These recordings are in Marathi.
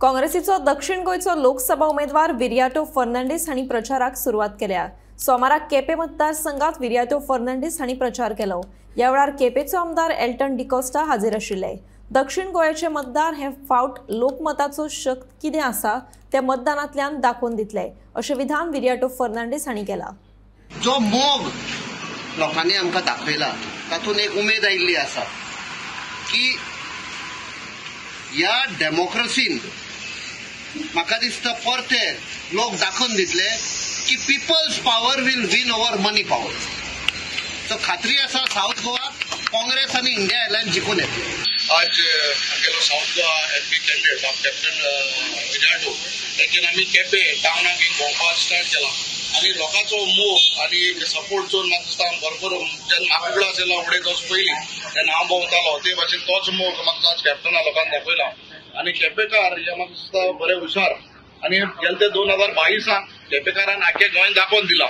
काँग्रेसीचो दक्षिण गोयचो लोकसभा उमेदवार विरियाटो फर्नांडीस हांणी प्रचाराक सुरवात केल्या। सोमाराक केपे मतदारसंघात विरियाटो फर्नांडीस हांणी प्रचार केलो। ह्या वेळार केपेचो आमदार एल्टन डिकोस्टा हाजीर आशिल्ले। दक्षिण गोंयचे मतदार हे फावट लोकमताचो शक्त कितें आसा ते मतदानांतल्यान दाखोवन दितले, अशें विधान विरियाटो फर्नांडीस हांणी केला। जो मोग लोकांनी आमकां दाखयला तातूंत एक उमेद आयिल्ली आसा की ह्या डेमोक्रेसीन म्हाका दिसता परते लोक दाखोवन दितले की people's power will win over money power. So खात्री आसा साउथ गोवा काँग्रेस आनी इंडिया एलायन्स जिखून येतले। आज आमगेलो south Goa MP candidate captain Viriato ताचेर आमी केपें टावनाक भोंवपाक स्टार्ट केला आनी लोकांचो मोग आनी सपोर्ट चोवन म्हाका दिसता भरपूर जेन्ना म्हाका फुडें आसलेलो फुडें तोच पयलीं तेन्ना हांव भोंवतालो ते भाशेन तोच मोग म्हाका आज कॅप्टना लोकांक दाखयला आनी केपेकार हे म्हाका दिसता बरे हुशार आनी गेले ते 2022 केपेकारान आख्या गोंयान दाखोवन दिला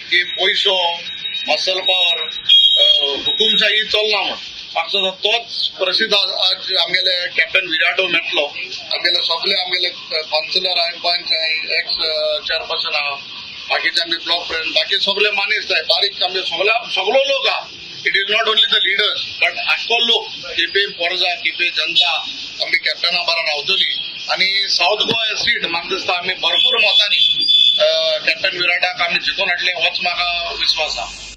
की पयसो मसल पावर हुकुमशाही चलना म्हण। म्हाका दिसता तोच प्रसिद्ध आज आमगेले कॅप्टन विरियाटो मेळटलो। आमगेले सगळे आमगेले काउन्सिलर आनी पंच एक्स चेअरपर्सन आहा बाकीचे आमचे ब्लॉक प्रेसिडेंट बाकी सगळे मानीस जाय बारीक आमचे सगळो लोक आहा। It is not only the leaders but आख्खो लोक केपे पोरजा केपे जनता आमची कॅप्टना बारा रावतली आनी साउथ गोवा सीट म्हाका दिसता आमी भरपूर मतांनी कॅप्टन विराटाक आमी जिखून हाडले होच म्हाका विश्वास आहा।